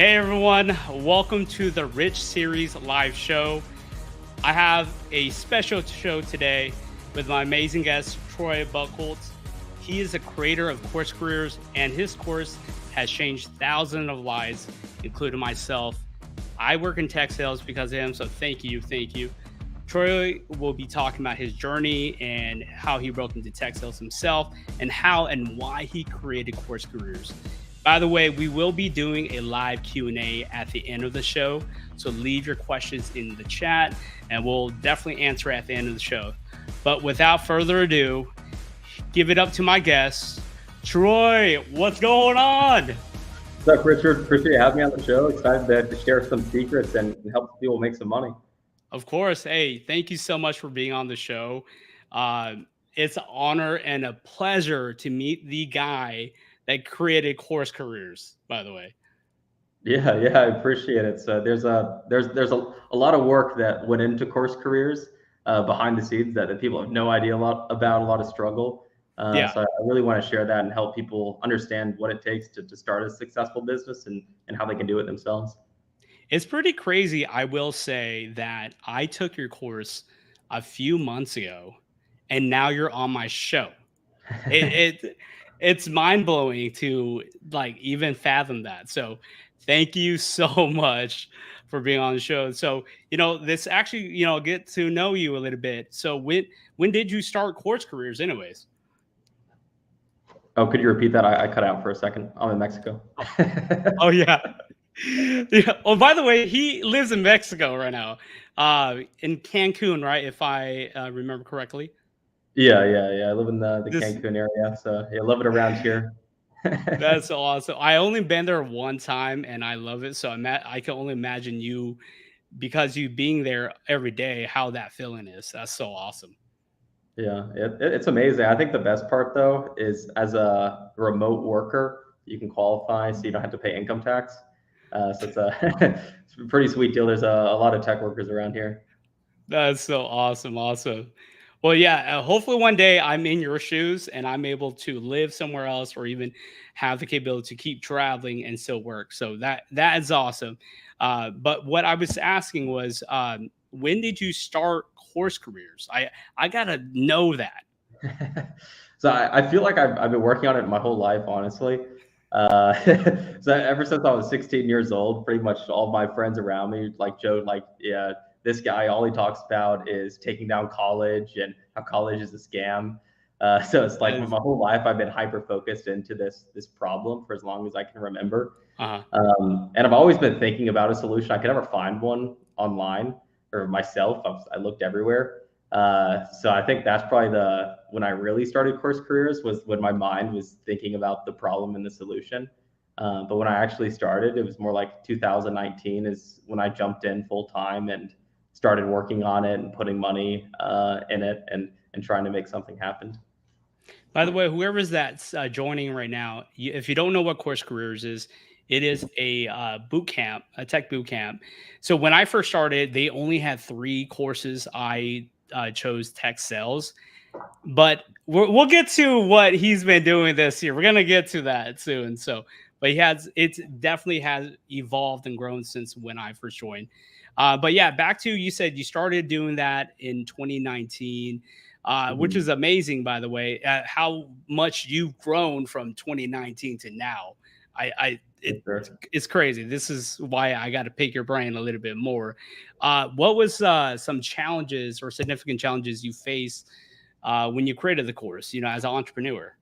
Hey everyone, welcome to the Rich Seriez live show. I have a special show today with my amazing guest, Troy Buckholdt. He is the creator of CourseCareers, and his course has changed thousands of lives, including myself. I work in tech sales because of him, so thank you, thank you. Troy will be talking about his journey and how he broke into tech sales himself and how and why he created CourseCareers. By the way, we will be doing a live Q&A at the end of the show, so leave your questions in the chat and we'll definitely answer at the end of the show. But without further ado, give it up to my guest, Troy. What's going on? What's up, Richard? Appreciate you having me on the show. Excited to share some secrets and help people make some money. Of course. Hey, thank you so much for being on the show. It's an honor and a pleasure to meet the guy that created CourseCareers, by the way. Yeah, I appreciate it. So there's a lot of work that went into CourseCareers behind the scenes that people have no idea a lot about, a lot of struggle. So I really want to share that and help people understand what it takes to start a successful business and how they can do it themselves. It's pretty crazy. I will say that I took your course a few months ago, and now you're on my show. It's mind blowing to like even fathom that. So thank you so much for being on the show. So this actually get to know you a little bit. So when did you start CourseCareers, anyways? Oh, could you repeat that? I cut out for a second. I'm in Mexico. Oh yeah. Yeah. Oh, by the way, he lives in Mexico right now, in Cancun, right? If I remember correctly. Yeah. I live in the This Cancun area, so yeah, love it around here. That's awesome. I only been there one time, and I love it. So I can only imagine you, because you being there every day, how that feeling is. That's so awesome. Yeah, it's amazing. I think the best part though is as a remote worker, you can qualify so you don't have to pay income tax. So it's a it's a pretty sweet deal. There's a lot of tech workers around here. That's so awesome. Awesome. Well, yeah, hopefully one day I'm in your shoes and I'm able to live somewhere else or even have the capability to keep traveling and still work. So that is awesome. But what I was asking was, when did you start CourseCareers? I gotta know that. So I feel like I've been working on it my whole life, honestly. So ever since I was 16 years old, pretty much all my friends around me like joked like, yeah, this guy, all he talks about is taking down college and how college is a scam. So it's like As, my whole life I've been hyper focused into this problem for as long as I can remember. uh-huh. And I've always been thinking about a solution. I could never find one online or myself. I looked everywhere. So I think that's probably when I really started CourseCareers was when my mind was thinking about the problem and the solution. But when I actually started, it was more like 2019 is when I jumped in full time and started working on it and putting money in it and trying to make something happen. By the way, whoever's that's joining right now, if you don't know what CourseCareers is, it is a boot camp, a tech boot camp. So when I first started, they only had 3 courses. I chose tech sales, but we'll get to what he's been doing this year. We're gonna get to that soon. So, but it definitely has evolved and grown since when I first joined. But yeah, back to you said you started doing that in 2019, which is amazing, by the way. How much you've grown from 2019 to now. Sure. It's crazy. This is why I got to pick your brain a little bit more. What was some challenges or significant challenges you faced when you created the course? As an entrepreneur.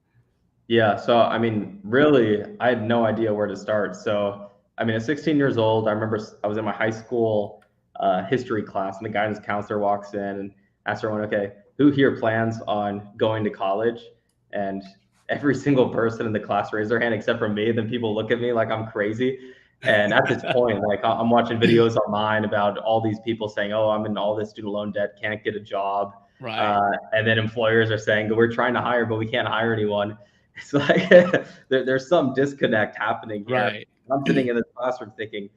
Yeah, so I mean, really, I had no idea where to start. So, I mean, at 16 years old, I remember I was in my high school history class, and the guidance counselor walks in and asks everyone, "Okay, who here plans on going to college?" And every single person in the class raised their hand except for me. Then people look at me like I'm crazy. And at this point, like I'm watching videos online about all these people saying, "Oh, I'm in all this student loan debt, can't get a job," Right. and then employers are saying, "We're trying to hire, but we can't hire anyone." It's like there's some disconnect happening here. Right. I'm sitting in this classroom thinking,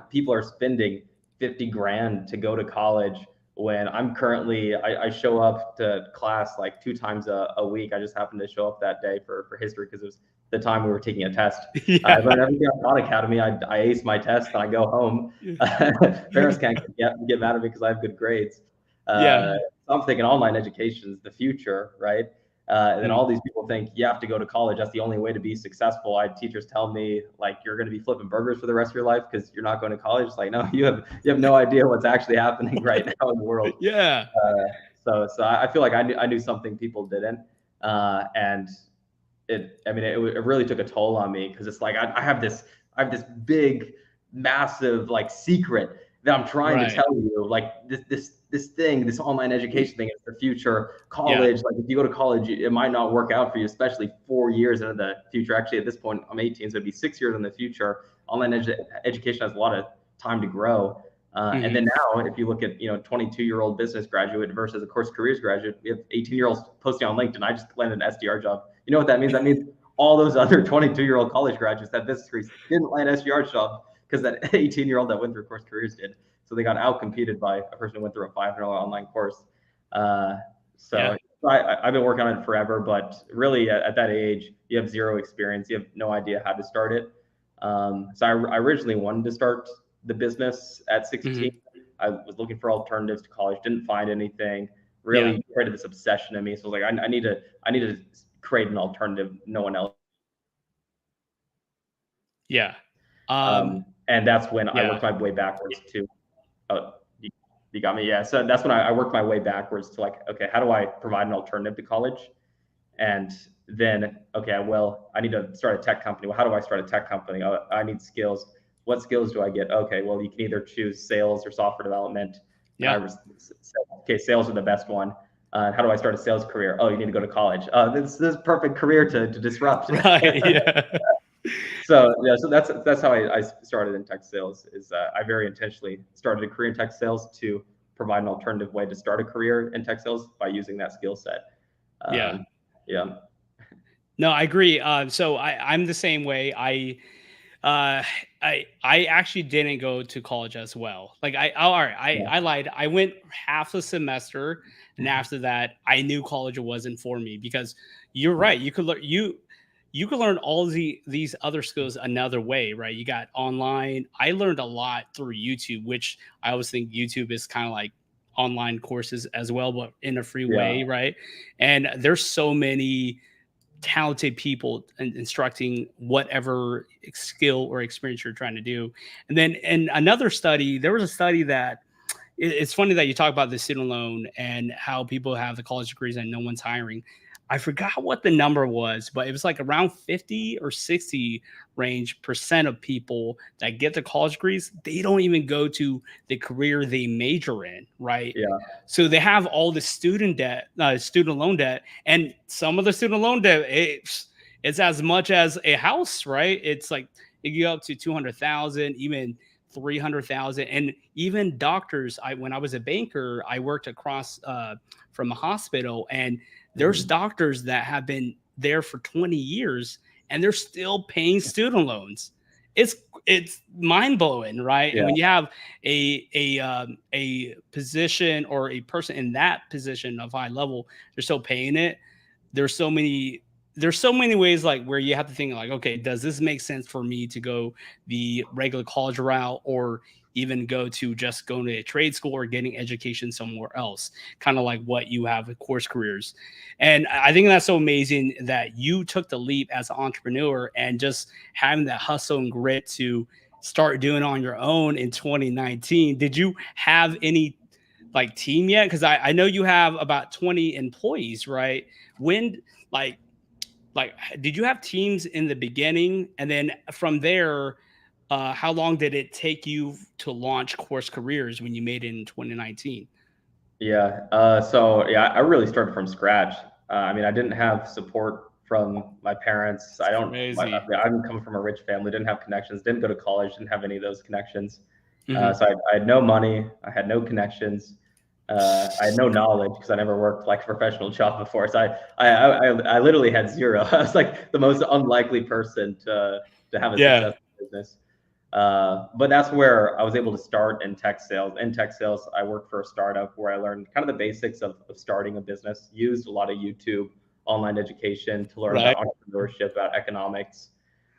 people are spending 50 grand to go to college when I'm currently, I show up to class like 2 times a week. I just happened to show up that day for history because it was the time we were taking a test. I Yeah. learned everything on Khan Academy. I ace my test and I go home. Parents can't get mad at me because I have good grades. Yeah. So I'm thinking online education is the future, right? And then Mm. all these people think you have to go to college. That's the only way to be successful. I had teachers tell me like you're going to be flipping burgers for the rest of your life because you're not going to college. It's like no, you have no idea what's actually happening right now in the world. Yeah. So I feel like I knew something people didn't, and it really took a toll on me because it's like I have this big, massive like secret that I'm trying to Right. tell you, like this online education thing is the future. Yeah. College, like if you go to college, it might not work out for you, especially 4 years into the future. Actually, at this point, I'm 18, so it'd be 6 years in the future. Online education has a lot of time to grow. And Hmm. then now, if you look at 22-year-old business graduate versus a CourseCareers graduate, we have 18-year-olds posting on LinkedIn. I just landed an SDR job. You know what that means? That means all those other 22-year-old college graduates that business degrees didn't land SDR job because that 18-year-old that went through CourseCareers did. So they got outcompeted by a person who went through a $500 online course. Uh, Yeah. so I've been working on it forever, but really at that age, you have zero experience. You have no idea how to start it. So I originally wanted to start the business at 16. Hmm. I was looking for alternatives to college, didn't find anything. Yeah. Really created this obsession in me. So I was like, I need to create an alternative no one else. Yeah. Um, And that's when I yeah. worked my way backwards to. Oh, you got me. Yeah. So that's when I worked my way backwards to like, okay, how do I provide an alternative to college? And then, okay, well, I need to start a tech company. Well, how do I start a tech company? I need skills. What skills do I get? Okay, well, you can either choose sales or software development. And I Yeah. was, okay, sales are the best one. How do I start a sales career? Oh, you need to go to college. This is perfect career to disrupt. Right. Yeah. So yeah, so that's how I started in tech sales. Is I very intentionally started a career in tech sales to provide an alternative way to start a career in tech sales by using that skill set. Yeah. Yeah. No, I agree. So I'm the same way. Uh, I actually didn't go to college as well. Like all right, Yeah. I lied. I went half a semester, and after that, I knew college wasn't for me because you're right. You could learn all these other skills another way, right? You got online. I learned a lot through YouTube, which I always think YouTube is kind of like online courses as well, but in a free Yeah. way, right? And there's so many talented people instructing whatever skill or experience you're trying to do. And then in another study, there was a study that it's funny that you talk about the student loan and how people have the college degrees and no one's hiring. I forgot what the number was, but it was like around 50 or 60 range percent of people that get the college degrees, they don't even go to the career they major in, right? Yeah. So they have all the student debt, student loan debt, and some of the student loan debt, it's as much as a house, right? It's like it go up to 200,000, even 300,000, and even doctors. When I was a banker, I worked across from a hospital, and there's doctors that have been there for 20 years, and they're still paying student loans. It's mind blowing, right? Yeah. And when you have a position or a person in that position of high level, they're still paying it. There's so many there's so many ways like where you have to think like, okay, does this make sense for me to go the regular college route or even go to just going to a trade school or getting education somewhere else, kind of like what you have with CourseCareers. And I think that's so amazing that you took the leap as an entrepreneur and just having that hustle and grit to start doing it on your own in 2019. Did you have any like team yet? Because I know you have about 20 employees, right? When like like did you have teams in the beginning, and then from there, how long did it take you to launch CourseCareers when you made it in 2019? Yeah. I really started from scratch. I mean, I didn't have support from my parents. It's crazy. I'm coming from a rich family, didn't have connections, didn't go to college, didn't have any of those connections. Hmm. I had no money. I had no connections. I had no knowledge because I never worked like a professional job before. So I literally had zero. I was like the most unlikely person to have a Yeah. successful business. But that's where I was able to start in tech sales. In tech sales, I worked for a startup where I learned kind of the basics of starting a business, used a lot of YouTube, online education to learn Right. about entrepreneurship, about economics.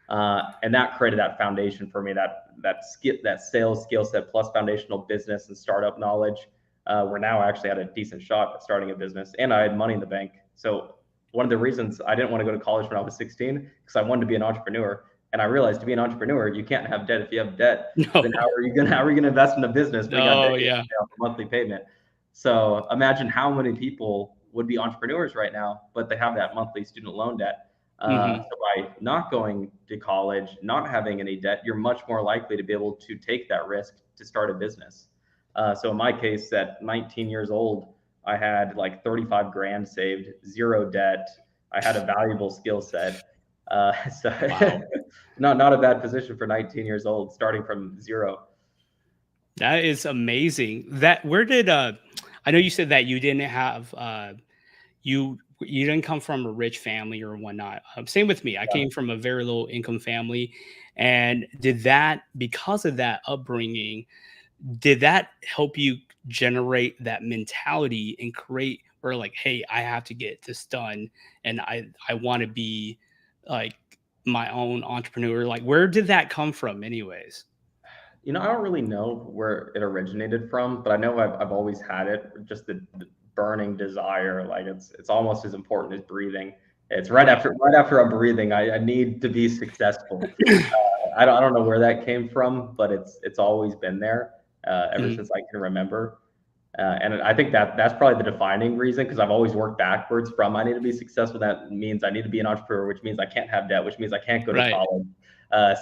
And that created that foundation for me, that sales skill set plus foundational business and startup knowledge. Where now I actually had a decent shot at starting a business, and I had money in the bank. So one of the reasons I didn't want to go to college when I was 16, because I wanted to be an entrepreneur. And I realized to be an entrepreneur, you can't have debt. If you have debt, then No. how are you gonna invest in a business when you got debt No. you have Yeah. to pay off a monthly payment? So imagine how many people would be entrepreneurs right now, but they have that monthly student loan debt. Hmm. So by not going to college, not having any debt, you're much more likely to be able to take that risk to start a business. So in my case, at 19 years old, I had like 35 grand saved, zero debt. I had a valuable skill set. So Wow. not a bad position for 19 years old, starting from zero. That is amazing. That where did I know you said that you didn't have you didn't come from a rich family or whatnot. Same with me. I Yeah. came from a very low income family, and did that because of that upbringing, did that help you generate that mentality and create or like, hey, I have to get this done, and I want to be like my own entrepreneur. Like, where did that come from, anyways? I don't really know where it originated from, but I know I've always had it, just the burning desire. Like it's almost as important as breathing. It's Right. right after I'm breathing, I need to be successful. I don't know where that came from, but it's always been there ever Mhm. since I can remember. And I think that's probably the defining reason, because I've always worked backwards from I need to be successful. That means I need to be an entrepreneur, which means I can't have debt, which means I can't go to Right. college.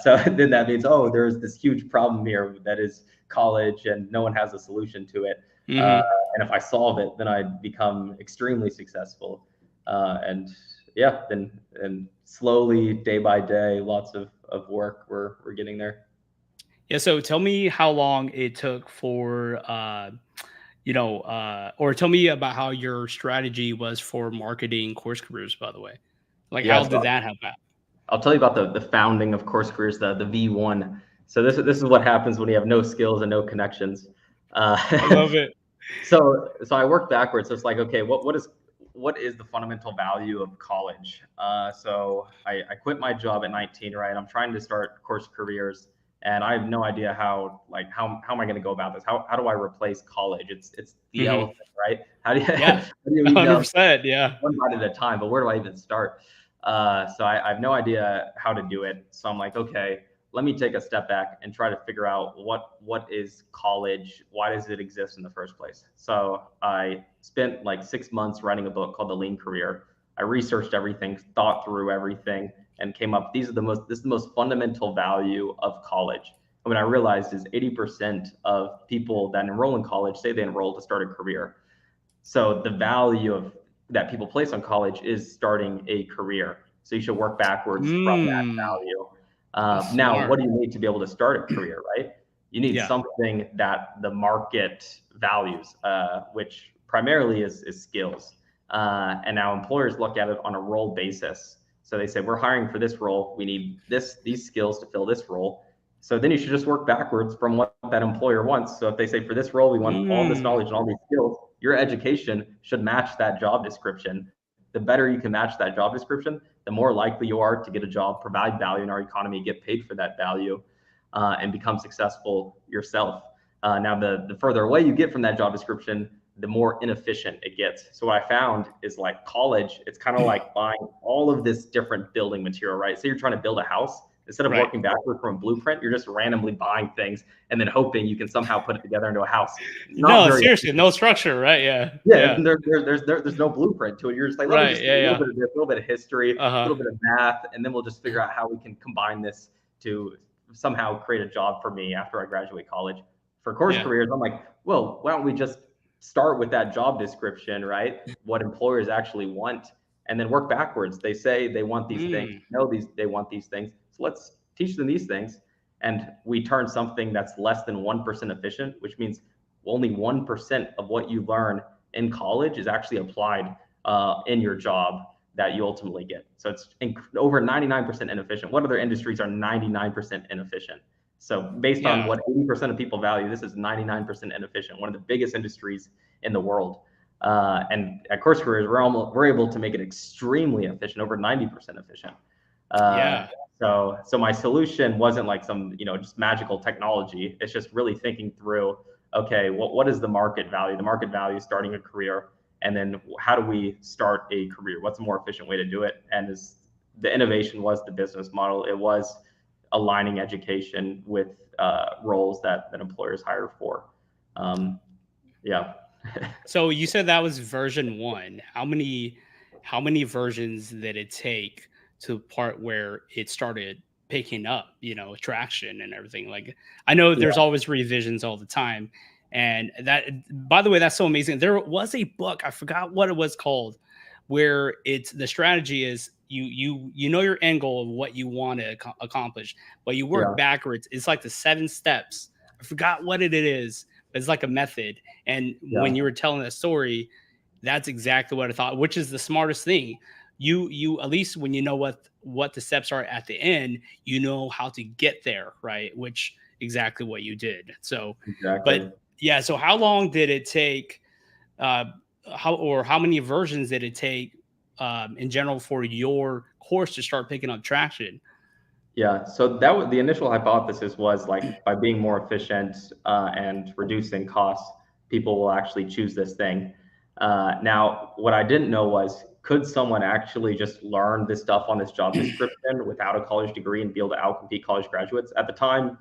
So then that means, oh, there's this huge problem here that is college, and no one has a solution to it. Uh, Hmm. and if I solve it, then I become extremely successful. And yeah, then and slowly, day by day, lots of work, we're getting there. Yeah. So tell me how long it took for or tell me about how your strategy was for marketing course careers, by the way. Like, Yeah, how did so that happen? I'll tell you about the founding of CourseCareers, the V1. So this is what happens when you have no skills and no connections. I love it. So I worked backwards. So it's like, okay, what is the fundamental value of college? So I quit my job at 19, right? I'm trying to start CourseCareers, and I have no idea how am I going to go about this? How do I replace college? It's the Hmm. elephant, right? How do you Yeah. how do you eat the elephant 100%. Yeah. one bite at a time? But where do I even start? So I have no idea how to do it. So I'm like, okay, let me take a step back and try to figure out what is college, why does it exist in the first place. So I spent like 6 months writing a book called The Lean Career. I researched everything, thought through everything, and came up. This is the most fundamental value of college. And what I realized is 80% of people that enroll in college say they enroll to start a career. So the value of that people place on college is starting a career. So you should work backwards from that Mm, value. that's Now, smart. what do you need to be able to start a career, right? You need Yeah. something that the market values, which primarily is skills. And now employers look at it on a role basis. So they say, we're hiring for this role. We need these skills to fill this role. So then you should just work backwards from what that employer wants. So if they say for this role, we want all this Mm, knowledge and all these skills, your education should match that job description. The better you can match that job description, the more likely you are to get a job, provide value in our economy, get paid for that value, and become successful yourself. Now, the further away you get from that job description, the more inefficient it gets. So what I found is like college, it's kind of like buying all of this different building material, right? So you're trying to build a house. Instead of right. working backward from a blueprint, you're just randomly buying things and then hoping you can somehow put it together into a house. Not No, very seriously, no structure, right? Yeah. yeah, Yeah. there's no blueprint to it. You're just like, let me Right. just do Yeah. a little Yeah. bit of this, a little bit of history, a Uh-huh. little bit of math, and then we'll just figure out how we can combine this to somehow create a job for me after I graduate college. For course Yeah. careers, I'm like, well, why don't we just start with that job description, right? What employers actually want, and then work backwards. They say they want these things, Mm, they want these things. So let's teach them these things. And we turn something that's less than 1% efficient, which means only 1% of what you learn in college is actually applied in your job that you ultimately get. So it's over 99% inefficient. What other industries are 99% inefficient? So based on yeah. what 80% of people value, this is 99% inefficient. One of the biggest industries in the world. And at CourseCareers, we're able to make it extremely efficient, over 90% efficient. Uh, Yeah. so my solution wasn't like some, just magical technology. It's just really thinking through, okay, what is the market value? The market value is starting a career, and then how do we start a career? What's a more efficient way to do it? And the innovation was the business model. It was aligning education with roles that employers hire for. Yeah. So you said that was version one. How many versions did it take to the part where it started picking up, traction and everything? Like I know there's Yeah. always revisions all the time. And that, by the way, that's so amazing. There was a book, I forgot what it was called, where it's the strategy is you know your end goal of what you want to accomplish, but you work Yeah. backwards. It's like the 7 steps. I forgot what it is. But it's like a method. And when Yeah. you were telling that story, that's exactly what I thought, which is the smartest thing. You at least when you know what the steps are at the end, you know how to get there, right? Which exactly what you did. So, but Exactly. yeah, so how long did it take uh how many versions did it take in general for your course to start picking up traction? Yeah, so that was the initial hypothesis was like by being more efficient and reducing costs, people will actually choose this thing. Now, what I didn't know was could someone actually just learn this stuff on this job description without a college degree and be able to outcompete college graduates? At the time,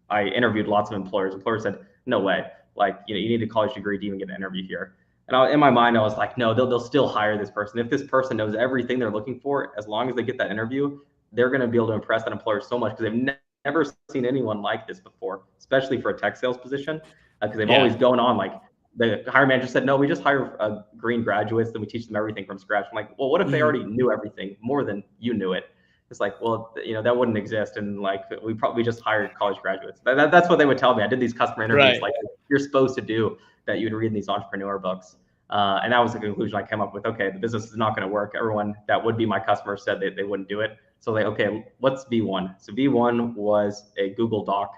I interviewed lots of employers. Employers said, "No way! Like, you need a college degree to even get an interview here." And in my mind, I was like, "No, they'll still hire this person if this person knows everything they're looking for. As long as they get that interview, they're going to be able to impress that employer so much because they've never seen anyone like this before, especially for a tech sales position, because they've Yeah. always gone on like the hiring manager said, no, we just hire green graduates, then we teach them everything from scratch. I'm like, well, what if they Mhm. already knew everything more than you knew it? It's like, well, that wouldn't exist, and like we probably just hired college graduates. That's what they would tell me. I did these customer interviews, Right. like you're supposed to do that. You'd read in these entrepreneur books. And that was the conclusion I came up with. Okay, the business is not going to work. Everyone that would be my customer said they wouldn't do it. So like, okay, what's V1? So V1 was a Google Doc.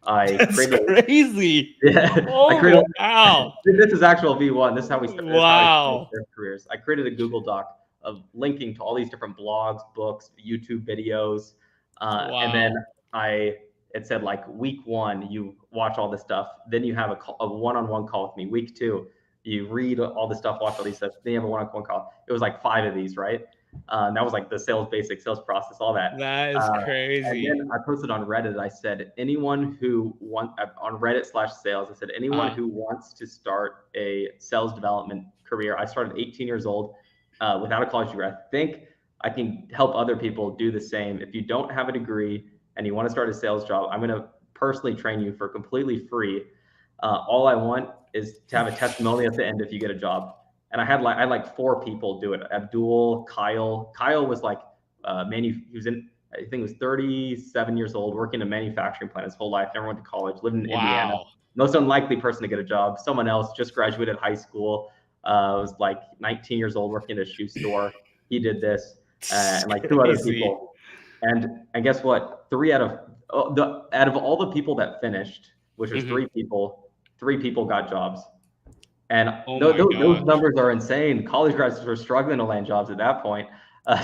I That's created, crazy. yeah, I Oh created. wow. This is actual V1. This is how we start. This is how I started Wow. their careers. I created a Google Doc of linking to all these different blogs, books, YouTube videos, and then Wow. I it said like week one, you watch all this stuff. Then you have a one-on-one call with me. Week two, you read all the stuff, watch all these stuff. Then you have a one-on-one call. It was like 5 of these, right? That was like the sales basic sales process, all that. That is Uh, and crazy. then I posted on Reddit. I said, anyone who wants on Reddit/sales, I said, anyone Uh-huh. who wants to start a sales development career. I started 18 years old without a college degree. I think I can help other people do the same. If you don't have a degree and you want to start a sales job, I'm going to personally train you for completely free. All I want is to have a testimonial at the end if you get a job. And I had like 4 people do it. Abdul, Kyle. Kyle was like he was in I think he was 37 years old, working in a manufacturing plant his whole life, never went to college, lived in Indiana. Wow. Most unlikely person to get a job. Someone else just graduated high school, was like 19 years old, working at a shoe store. He did this, and like 2 other Crazy. people. And guess what? Out of all the people that finished, which was Mhm. 3 people got jobs. And Oh my those gosh. numbers are insane. College graduates were struggling to land jobs at that point.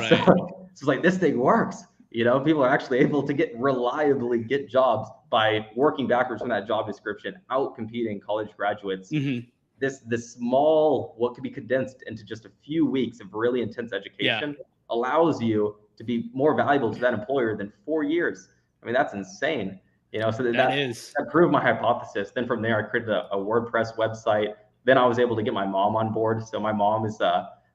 So, Right. so it's like this thing works. People are actually able to reliably get jobs by working backwards from that job description, out competing college graduates. Mhm. This small, what could be condensed into just a few weeks of really intense Yeah. education, allows you to be more valuable to that employer than 4 years. I mean, that's insane. So That is. that proved my hypothesis. Then from there, I created a WordPress website. Then I was able to get my mom on board. So my mom is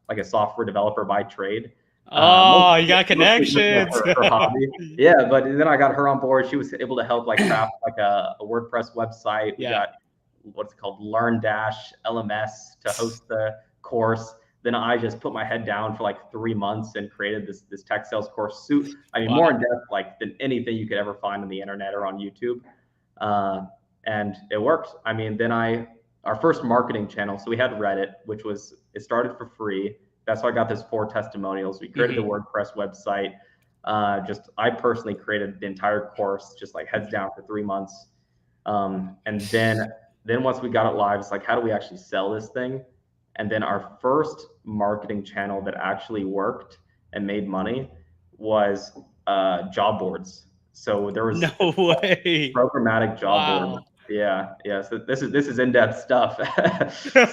like a software developer by trade, Oh, you got mostly just connections. for hobby. Yeah, but then I got her on board. She was able to help like craft like a WordPress website. We Yeah. got what's called Learn Dash LMS to host the course. Then I just put my head down for like 3 months and created this tech sales course suit. I mean, more in Wow. depth like than anything you could ever find on the internet or on YouTube. Uh, and it worked. I mean, then our first marketing channel. So we had Reddit, it started for free. That's how I got those 4 testimonials. We created the Mhm. WordPress website. I personally created the entire course, just like heads down for 3 months. And then once we got it live, it's like, how do we actually sell this thing? And then our first marketing channel that actually worked and made money was job boards. So there was No way. programmatic job board. Wow. Yeah, yeah. So this is in-depth stuff. So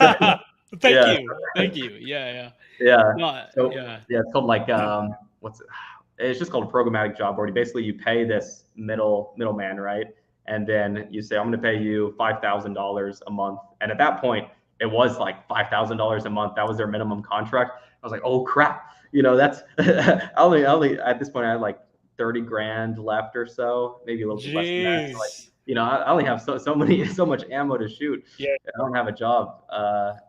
Thank yeah, you. Thank you. Yeah, yeah. no, So yeah. yeah, it's called like what's it? It's just called a programmatic job board. Basically, you pay this middleman, right? And then you say, I'm going to pay you $5,000 a month. And at that point, it was like $5,000 a month. That was their minimum contract. I was like, oh crap, that's I only at this point I had like 30 grand left or so, maybe a little bit less than that. So like, Jeez. I only have so much ammo to shoot. Yeah. I don't have a job.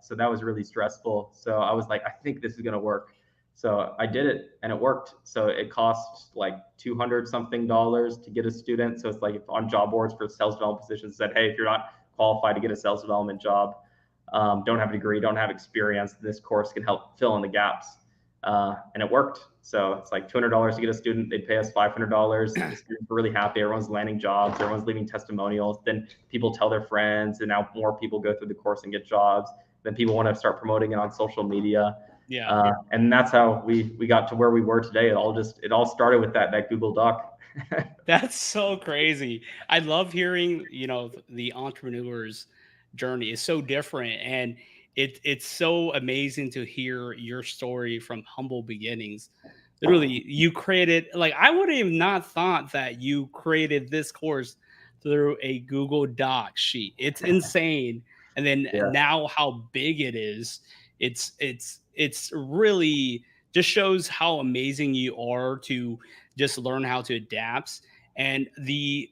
So that was really stressful. So I was like, I think this is going to work. So I did it and it worked. So it cost like 200 something dollars to get a student. So it's like on job boards for sales development positions said, hey, if you're not qualified to get a sales development job, don't have a degree, don't have experience, this course can help fill in the gaps. And it worked. So it's like $200 to get a student. They'd pay us $500. The students were really happy. Everyone's landing jobs. Everyone's leaving testimonials. Then people tell their friends, and now more people go through the course and get jobs. Then people want to start promoting it on social media. Yeah. And that's how we got to where we were today. It all started with that Google Doc. That's so crazy. I love hearing, the entrepreneur's journey is so different, and it's so amazing to hear your story from humble beginnings. Literally, you created, like, I would have not thought that you created this course through a Google Doc sheet. It's insane. And then Yeah. now how big it is, it's really just shows how amazing you are to just learn how to adapt. And the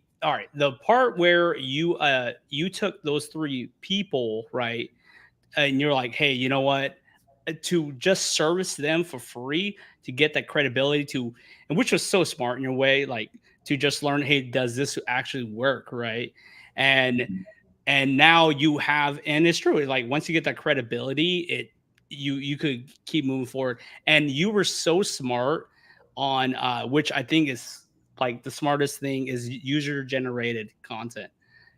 part where you took those three people, right, and you're like, hey, you know what, to just service them for free to get that credibility to, and which was so smart in your way, like, to just learn, hey, does this actually work, right? And now you have, and it's true, like, once you get that credibility, you could keep moving forward. And you were so smart on which I think is like the smartest thing, is user generated content.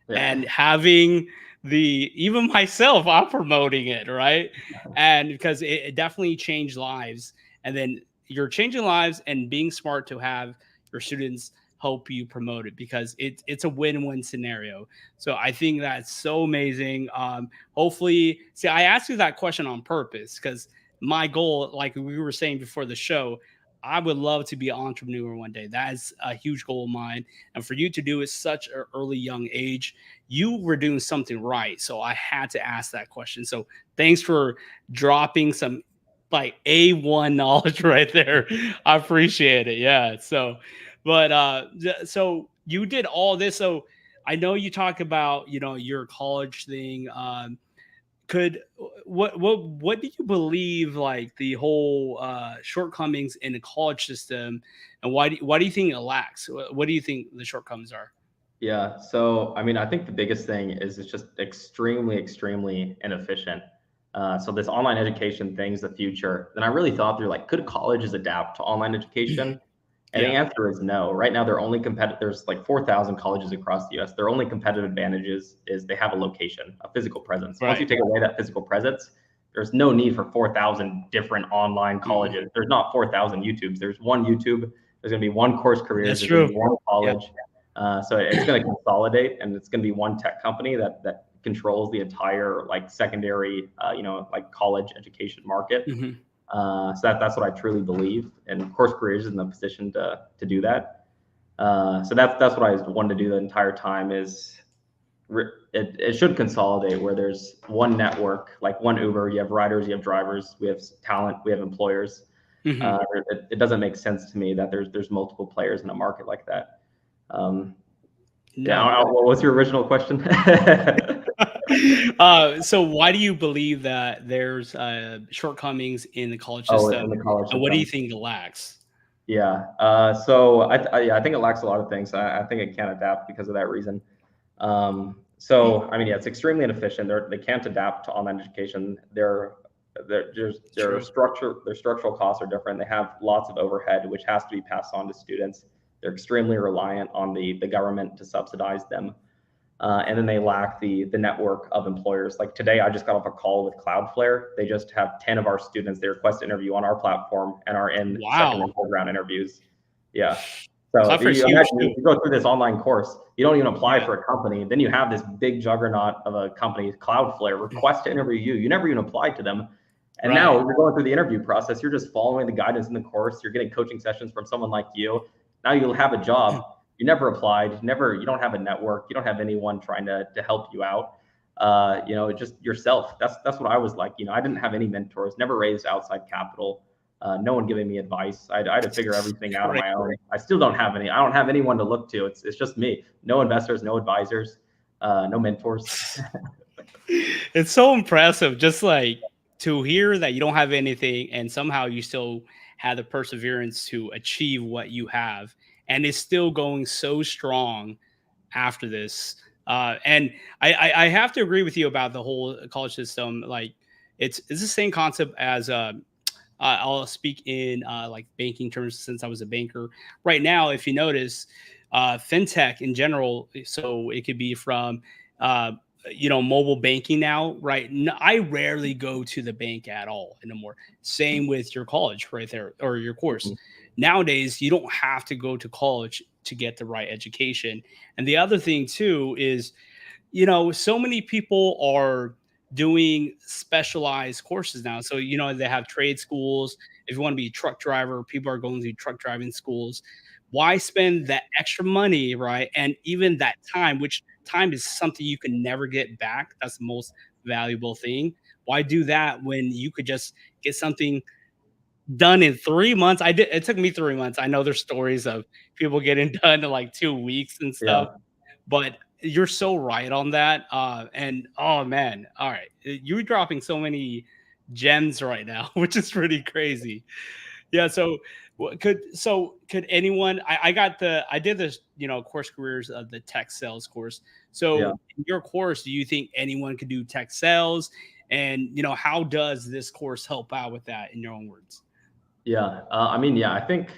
Yeah. And having the, even myself, I'm promoting it, right? And because it definitely changed lives. And then you're changing lives and being smart to have your students help you promote it, because it's a win-win scenario. So I think that's so amazing. Hopefully, see, I asked you that question on purpose because my goal, like we were saying before the show, I would love to be an entrepreneur one day. That is a huge goal of mine. And for you to do it such an early young age, you were doing something right. So I had to ask that question. So thanks for dropping some like A1 knowledge right there. I appreciate it. Yeah. So, but so you did all this. So I know you talk about, your college thing. Could what do you believe, like, the whole shortcomings in the college system, and why do you think it lacks? What do you think the shortcomings are? Yeah. So, I mean, I think the biggest thing is it's just extremely, extremely inefficient. So this online education thing's the future. Then I really thought through, like, could colleges adapt to online education? And the Yeah. answer is no. Right now, they're only competitive. There's like 4,000 colleges across the U.S. Their only competitive advantage is they have a location, a physical presence. Once you Right. take away that physical presence, there's no need for 4,000 different online Mhm. colleges. There's not 4,000 YouTubes. There's one YouTube. There's going to be one CourseCareers. That's There's going to true. be one Yeah. college. So it's going to consolidate, and it's going to be one tech company that controls the entire like secondary, like college education market. Mhm. So that's what I truly believe, and of course, CourseCareers is in the position to do that. So that's what I wanted to do the entire time. It should consolidate where there's one network, like one Uber. You have riders, you have drivers, we have talent, we have employers. Mhm. It doesn't make sense to me that there's multiple players in a market like that. Yeah. No. What's your original question? So why do you believe that there's shortcomings in the college Oh, system, in the college and what do you system. think it lacks? Yeah. So yeah, I think it lacks a lot of things. I think it can't adapt because of that reason. So I mean, yeah, it's extremely inefficient. They can't adapt to online education. Their True. structural costs are different. They have lots of overhead, which has to be passed on to students. They're extremely reliant on the government to subsidize them. and then they lack the network of employers. Like today, I just got off a call with Cloudflare. They just have 10 of our students they request to interview on our platform and are in second Wow. and third round interviews. Yeah. So Cloudflare's you huge imagine too. you go through this online course, you don't even apply Yeah. for a company. Then you have this big juggernaut of a company, Cloudflare, request to interview you. You never even applied to them. And now Right. you're going through the interview process. You're just following the guidance in the course. You're getting coaching sessions from someone like you. Now you'll have a job. You never applied. You don't have a network. You don't have anyone trying to help you out. Just yourself. That's what I was like. I didn't have any mentors, never raised outside capital. No one giving me advice. I had to figure everything out on Right. my own. I still don't have any. I don't have anyone to look to. It's just me. No investors, no advisors, no mentors. It's so impressive just like to hear that you don't have anything and somehow you still have the perseverance to achieve what you have and it's still going so strong after this. And I have to agree with you about the whole college system. Like it's the same concept as I'll speak in like banking terms since I was a banker. Right now, if you notice, fintech in general, so it could be from uh, mobile banking now, right? I rarely go to the bank at all anymore. Same with your college right there or your course. Nowadays, you don't have to go to college to get the right education. And the other thing too is so many people are doing specialized courses now. So, they have trade schools. If you want to be a truck driver, people are going to truck driving schools. Why spend that extra money, right? And even that time, which time is something you can never get back. That's the most valuable thing. Why do that when you could just get something done in 3 months? It took me 3 months. I know there's stories of people getting done in like 2 weeks and stuff, Yeah. but you're so right on that. And oh man, all right, you're dropping so many gems right now, which is pretty crazy. Yeah. So could anyone? I did this, course careers of the tech sales course. Yeah. So in your course, do you think anyone could do tech sales? And how does this course help out with that? In your own words. Yeah. Yeah, I think,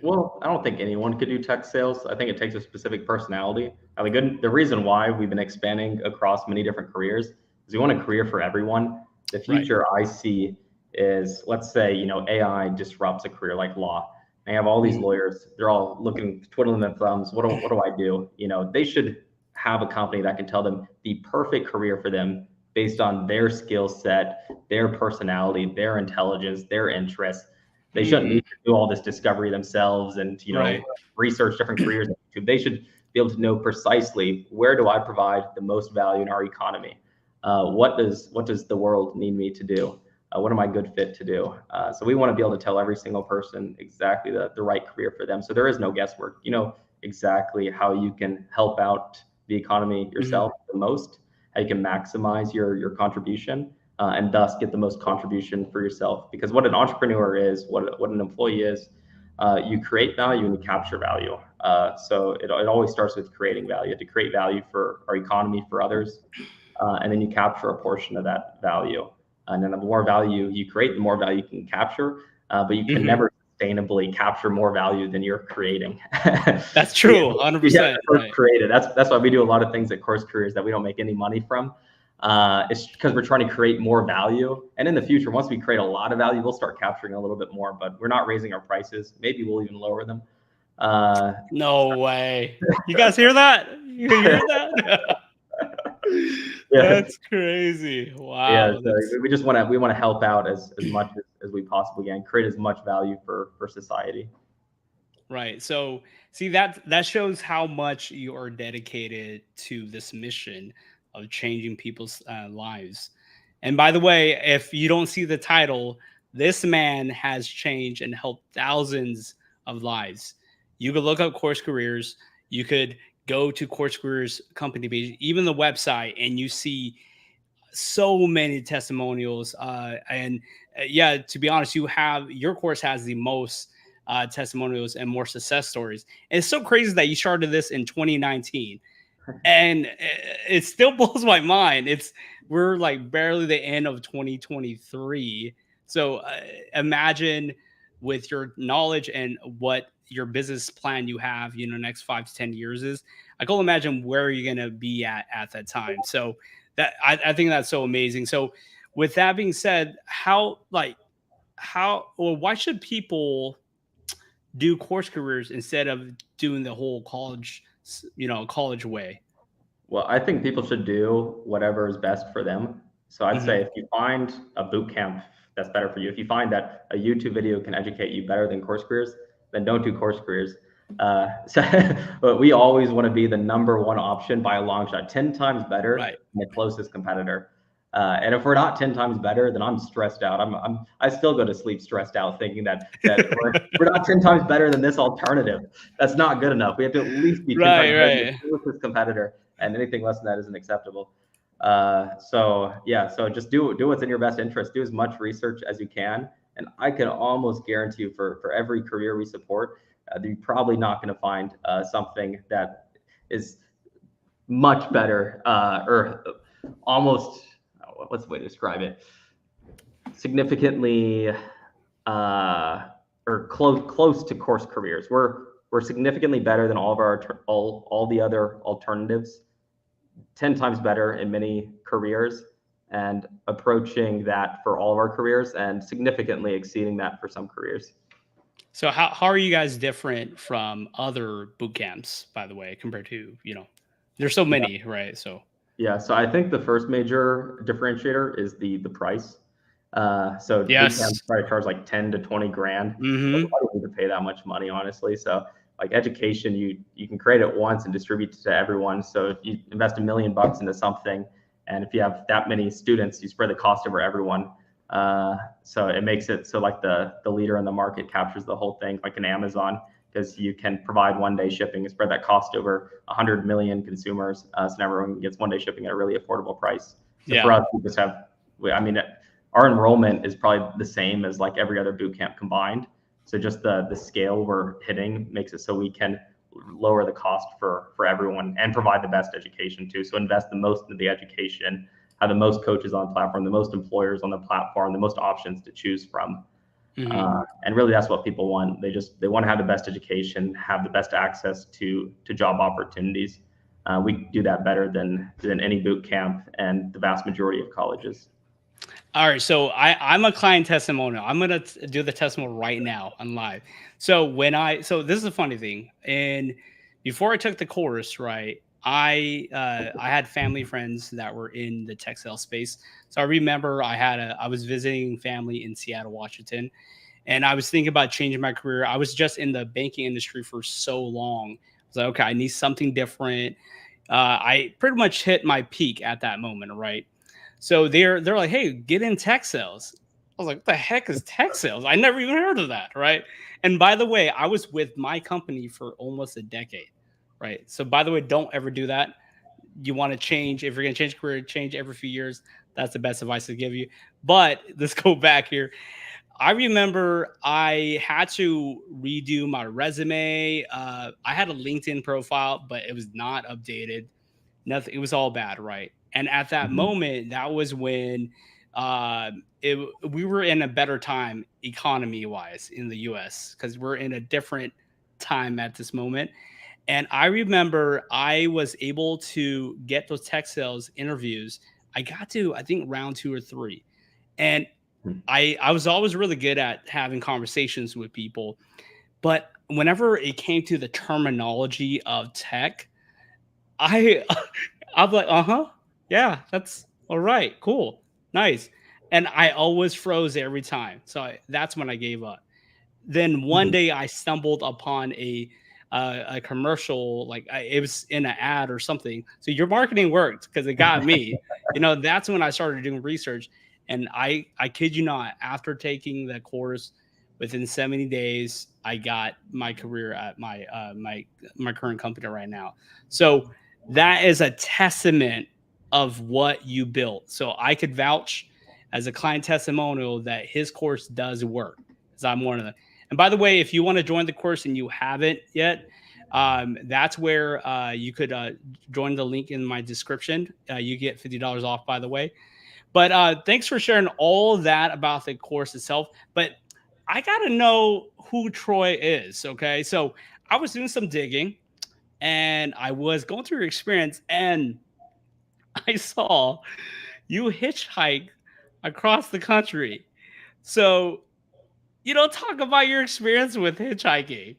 well, I don't think anyone could do tech sales. I think it takes a specific personality. The reason why we've been expanding across many different careers is we want a career for everyone. The Right. future I see is, let's say, AI disrupts a career like law. I have all these Mhm. lawyers, they're all looking, twiddling their thumbs. What do I do? They should have a company that can tell them the perfect career for them based on their skill set, their personality, their intelligence, their interests. They shouldn't Mhm. need to do all this discovery themselves and Right. research different careers on YouTube. They should be able to know precisely, where do I provide the most value in our economy? What does the world need me to do? What am I good fit to do? So we want to be able to tell every single person exactly the right career for them. So there is no guesswork. You know exactly how you can help out the economy Mhm. yourself the most, how you can maximize your contribution, and thus get the most contribution for yourself. Because what an entrepreneur is, what an employee is, you create value and you capture value. So it always starts with creating value. To create value for our economy, for others, and then you capture a portion of that value. And then the more value you create, the more value you can capture. But you can Mhm. never sustainably capture more value than you're creating. That's you, true. you have to 100%. first Right. create it. That's why we do a lot of things at CourseCareers that we don't make any money from. It's because we're trying to create more value. And in the future, once we create a lot of value, we'll start capturing a little bit more, but we're not raising our prices. Maybe we'll even lower them. Uh, No way. You guys hear that? You hear that? yeah, That's crazy. yeah. Wow. So That's we want to help out as much as we possibly can, create as much value for society. right. So, see that shows how much you are dedicated to this mission of changing people's lives. And by the way, if you don't see the title, this man has changed and helped thousands of lives. You could look up Course Careers. You could go to Course Careers company page, even the website, and you see so many testimonials. And yeah, to be honest, your course has the most testimonials and more success stories. And it's so crazy that you started this in 2019, and it still blows my mind. We're like barely the end of 2023. So imagine with your knowledge and what your business plan you have, next 5 to 10 years is. I can imagine where you're gonna be at that time. So that I think that's so amazing. So with that being said, how or why should people do course careers instead of doing the whole college way? Well, I think people should do whatever is best for them. So I'd say Hmm. if you find a boot camp that's better for you, if you find that a YouTube video can educate you better than CourseCareers, then don't do CourseCareers. So, but we always want to be the number one option by a long shot, 10 times better Right. than the closest competitor. And if we're not 10 times better, then I'm stressed out. I still go to sleep stressed out thinking that we're not 10 times better than this alternative. That's not good enough. We have to at least be 10 times Right, better than the right. closest competitor, and anything less than that isn't acceptable. So yeah, so just do what's in your best interest. Do as much research as you can, and I can almost guarantee you for every career we support, you're probably not going to find something that is much better or almost what's the way to describe it? Significantly or close to CourseCareers. We're significantly better than all of our all the other alternatives, 10 times better in many careers, and approaching that for all of our careers, and significantly exceeding that for some careers. So how are you guys different from other boot camps, by the way, compared to, there's so Yeah, many, right? So yeah. So I think the first major differentiator is the price. So boot yes. camps probably charge like 10 to 20 grand. Hmm. I don't need to pay that much money, honestly. So like education, you can create it once and distribute it to everyone. So if you invest $1 million into something, and if you have that many students, you spread the cost over everyone. So it makes it so like the leader in the market captures the whole thing, like an Amazon, because you can provide 1 day shipping and spread that cost over 100 million consumers. So now everyone gets 1 day shipping at a really affordable price. So for Yeah. us, we just have, I mean, our enrollment is probably the same as like every other boot camp combined. So just the scale we're hitting makes it so we can lower the cost for everyone and provide the best education too. So invest the most into the education, have the most coaches on the platform, the most employers on the platform, the most options to choose from. Hmm. And really that's what people want. They want to have the best education, have the best access to job opportunities. We do that better than any boot camp and the vast majority of colleges. All right, so I'm a client testimonial. I'm gonna do the testimonial right now on live. So this is a funny thing, and before I took the course, right, I had family friends that were in the tech sales space. So I remember I was visiting family in Seattle, Washington, and I was thinking about changing my career. I was just in the banking industry for so long. I was like, okay, I need something different. I pretty much hit my peak at that moment, right? So they're like, hey, get in tech sales. I was like, what the heck is tech sales? I never even heard of that, right? And by the way, I was with my company for almost a decade, right? So by the way, don't ever do that. You want to change, if you're going to change career, change every few years. That's the best advice to give you. But let's go back here. I remember I had to redo my resume. I had a LinkedIn profile, but it was not updated. Nothing. It was all bad, right? And at that Mhm. moment, that was when we were in a better time economy wise in the U.S. because we're in a different time at this moment. And I remember I was able to get those tech sales interviews. I got to, I think, round 2 or 3, and I was always really good at having conversations with people. But whenever it came to the terminology of tech, I I'm like, uh-huh. Yeah, that's all right. Cool. Nice. And I always froze every time. So that's when I gave up. Then one Mhm. day I stumbled upon a commercial, like it was in an ad or something. So your marketing worked because it got me. That's when I started doing research. And I kid you not, after taking the course, within 70 days, I got my career at my current company right now. So that is a testament of what you built. So I could vouch as a client testimonial that his course does work because I'm one of them. And by the way, if you want to join the course and you haven't yet, that's where you could join the link in my description. You get $50 off, by the way. But thanks for sharing all that about the course itself. But I got to know who Troy is. Okay. So I was doing some digging, and I was going through your experience, and I saw you hitchhike across the country. So, talk about your experience with hitchhiking.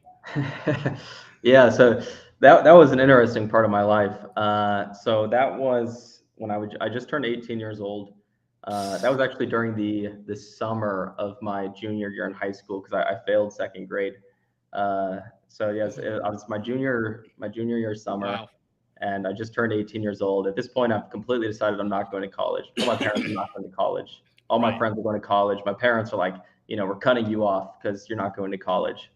Yeah, so that was an interesting part of my life. So that was when I just turned 18 years old. That was actually during the summer of my junior year in high school because I failed second grade. So yes, I was my junior year summer, Wow. and I just turned 18 years old. At this point, I've completely decided I'm not going to college. All my parents are not going to college. All my Right. friends are going to college. My parents are like, we're cutting you off because you're not going to college.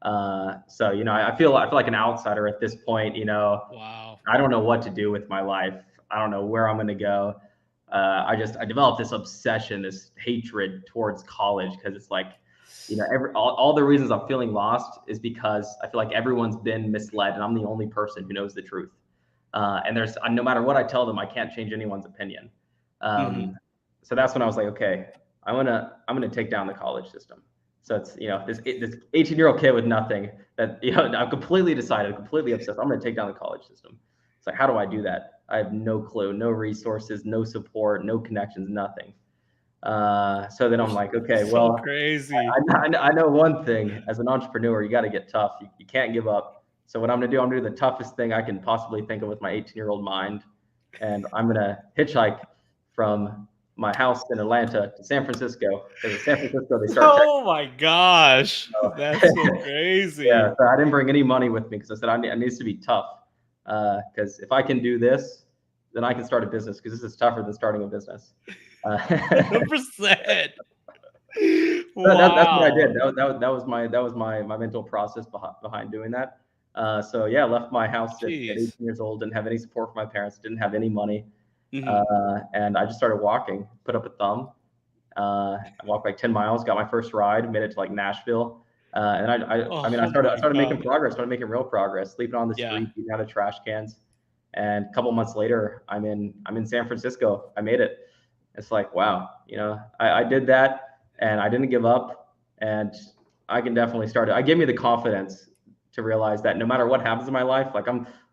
So I feel like an outsider at this point. Wow. I don't know what to do with my life. I don't know where I'm going to go. I developed this obsession, this hatred towards college because it's like, all the reasons I'm feeling lost is because I feel like everyone's been misled and I'm the only person who knows the truth. And there's no matter what I tell them, I can't change anyone's opinion. Mhm. Um, so that's when I was like, okay, I'm gonna take down the college system. So it's this 18-year-old kid with nothing that I'm completely decided, completely obsessed. I'm gonna take down the college system. It's like, how do I do that? I have no clue, no resources, no support, no connections, nothing. So then I'm like, okay, So well, crazy. I know one thing as an entrepreneur, you got to get tough. You can't give up. So what I'm going to do, I'm going to do the toughest thing I can possibly think of with my 18-year-old mind. And I'm going to hitchhike from my house in Atlanta to San Francisco because in San Francisco, they start Oh my gosh. That's so checking. Yeah. crazy. So I didn't bring any money with me because I said I needs to be tough. Because if I can do this, then I can start a business because this is tougher than starting a business. Uh, 100%. that's what I Wow. did. That was my mental process behind doing that. So yeah, I left my house at 18 Jeez. years old, didn't have any support from my parents, didn't have any money, Mhm. and I just started walking. Put up a thumb. I walked like 10 miles, got my first ride, made it to like Nashville, and I mean, I Oh started I my started making god. progress, started making real progress, sleeping on the Yeah. street, eating out of trash cans, and a couple months later, I'm in San Francisco. I made it. It's like, wow, I did that and I didn't give up, and I can definitely start it. I gave me the confidence to realize that no matter what happens in my life, like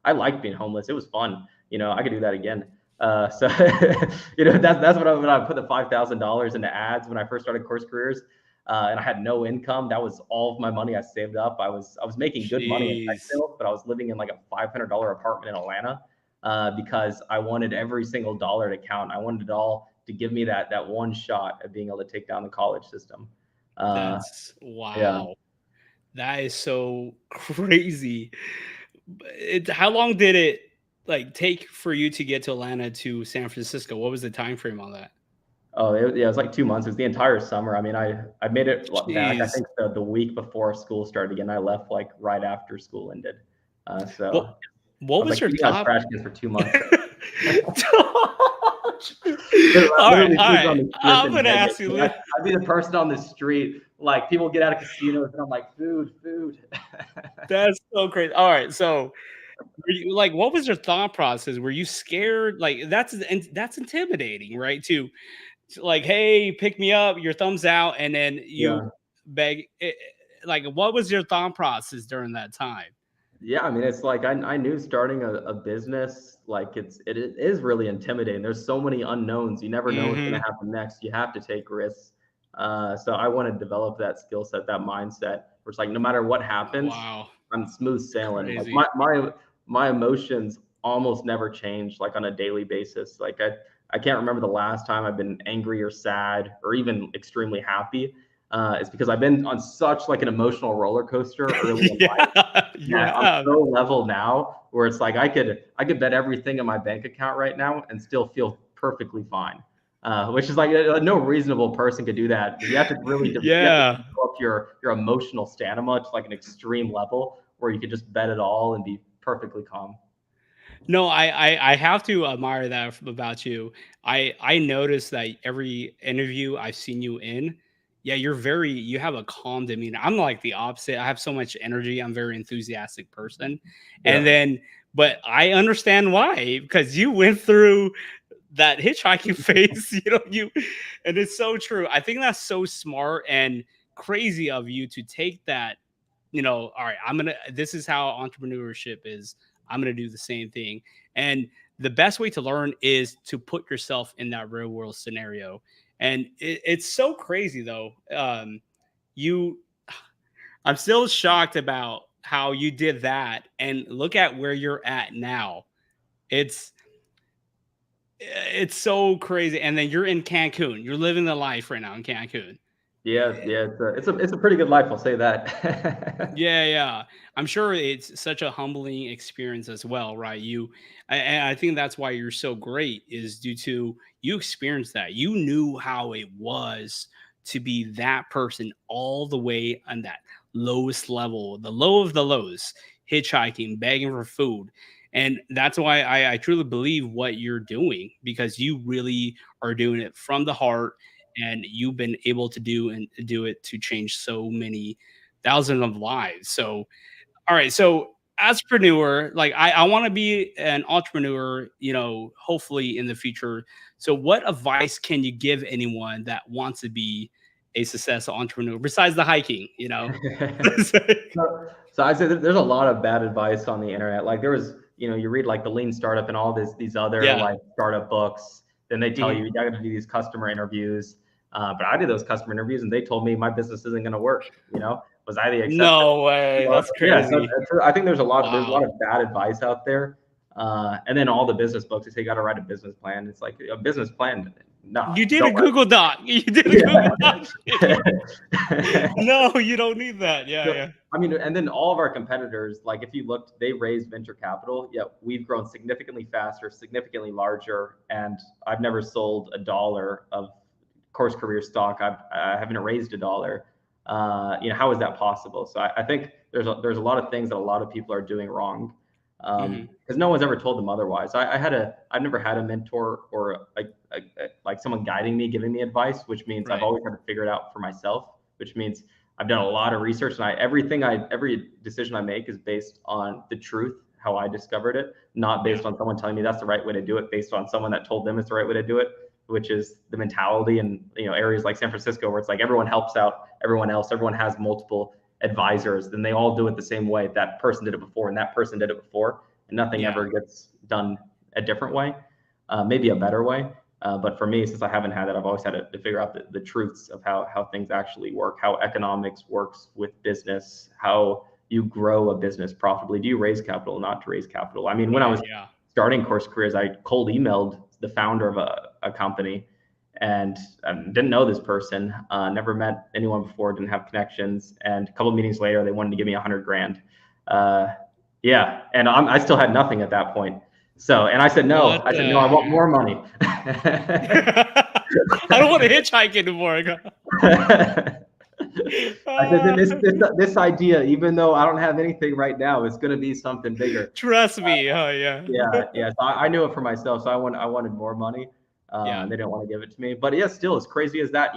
I like being homeless. It was fun. I could do that again. So that's when I put the $5,000 into ads when I first started Course Careers, and I had no income. That was all of my money I saved up. I was making good money in tech Jeez. sales, but I was living in like a $500 apartment in Atlanta, because I wanted every single dollar to count. I wanted it all to give me that one shot at being able to take down the college system. Uh, That's yeah. wow. That is so crazy. How long did it take for you to get to Atlanta to San Francisco? What was the time frame on that? Oh, yeah, it was like 2 months. It was the entire summer. I mean, I made it back. I Jeez. think the week before school started again. I left like right after school ended. What So I what was like was your eating out of top trash cans for 2 months. All right, Literally all foods right. on the streets I'm in gonna Vegas. ask you. I'd be the person on the street, like people get out of casinos, and I'm like, food, food. That's so crazy. All right, so what was your thought process? Were you scared? That's intimidating, right? Like, hey, pick me up, your thumbs out, and then you Yeah. beg. What was your thought process during that time? Yeah, I mean, it's like I knew starting a business, like it is really intimidating. There's so many unknowns. You never know what's going Hmm. to happen next. You have to take risks. So I want to develop that skill set, that mindset, where it's like no matter what happens, Wow, I'm smooth sailing. Like crazy. my emotions almost never change, like on a daily basis. Like I can't remember the last time I've been angry or sad or even extremely happy. It's because I've been on such like an emotional roller coaster early in life Yeah, you that I'm have. so level now where it's like I could bet everything in my bank account right now and still feel perfectly fine. Which is like no reasonable person could do that. You have to really you have to Yeah. develop your emotional stamina to like an extreme level where you could just bet it all and be perfectly calm. No, I have to admire that about you. I noticed that every interview I've seen you in, yeah, you have a calm demeanor. I'm like the opposite. I have so much energy. I'm a very enthusiastic person. And Yeah. then but I understand why because you went through that hitchhiking phase, you and it's so true. I think that's so smart and crazy of you to take that, all right, this is how entrepreneurship is. I'm going to do the same thing. And the best way to learn is to put yourself in that real world scenario. And it's so crazy though. You, I'm still shocked about how you did that, and look at where you're at now. It's it's so crazy. And then you're in Cancun. You're living the life right now in Cancun. Yeah, yeah, it's a pretty good life, I'll say that. Yeah, yeah. I'm sure it's such a humbling experience as well, right? And I think that's why you're so great is due to you experienced that. You knew how it was to be that person all the way on that lowest level, the low of the lows, hitchhiking, begging for food. And that's why I truly believe what you're doing, because you really are doing it from the heart, and you've been able to do it to change so many thousands of lives. So, all right. So, as entrepreneur, like I want to be an entrepreneur, hopefully in the future. So, what advice can you give anyone that wants to be a successful entrepreneur besides the hiking? It's like- So I say there's a lot of bad advice on the internet. Like there was, you read like the Lean Startup and all these other yeah. like startup books. Then they tell Mhm. you got to do these customer interviews. But I did those customer interviews and they told me my business isn't going to work. Was I the exception? No way. That's Yeah. So crazy. I think there's a lot Wow. of bad advice out there. And then all the business books, they say you got to write a business plan. It's like a business plan. No, You did a don't write. Google Doc. You did a Google Doc. Yeah. No, you don't need that. Yeah, So, yeah. I mean, and then all of our competitors, like if you looked, they raised venture capital. Yet we've grown significantly faster, significantly larger, and I've never sold a dollar of CourseCareers stock. I haven't raised a dollar. How is that possible? So I think there's a lot of things that a lot of people are doing wrong, Hmm. because no one's ever told them otherwise. I've never had a mentor or like someone guiding me, giving me advice, which means I've Right. always had to figure it out for myself, which means I've done a lot of research, and every decision I make is based on the truth, how I discovered it, not Yeah. based on someone telling me that's the right way to do it, based on someone that told them it's the right way to do it, which is the mentality in areas like San Francisco where it's like everyone helps out everyone else, everyone has multiple advisors, then they all do it the same way. That person did it before, and that person did it before, and nothing Yeah. ever gets done a different way, maybe a better way. But for me, since I haven't had that, I've always had to figure out the truths of how things actually work, how economics works with business, how you grow a business profitably. Do you raise capital, not to raise capital? I mean, when I Right. was Yeah. starting CourseCareers, I cold emailed the founder of a company and didn't know this person, never met anyone before, didn't have connections. And a couple of meetings later, they wanted to give me 100 grand. Uh, yeah. And I still had nothing at that point. So, and I said, no, What I said, no, I want the more money. heck? I don't want to hitchhike anymore. I said, this, Uh, this, this idea, even though I don't have anything right now, it's going to be something bigger. trust me. Oh yeah. Yeah, yeah. So I knew it for myself. So I wanted more money, Yeah. and they didn't want to give it to me. But yeah, still, as crazy as that,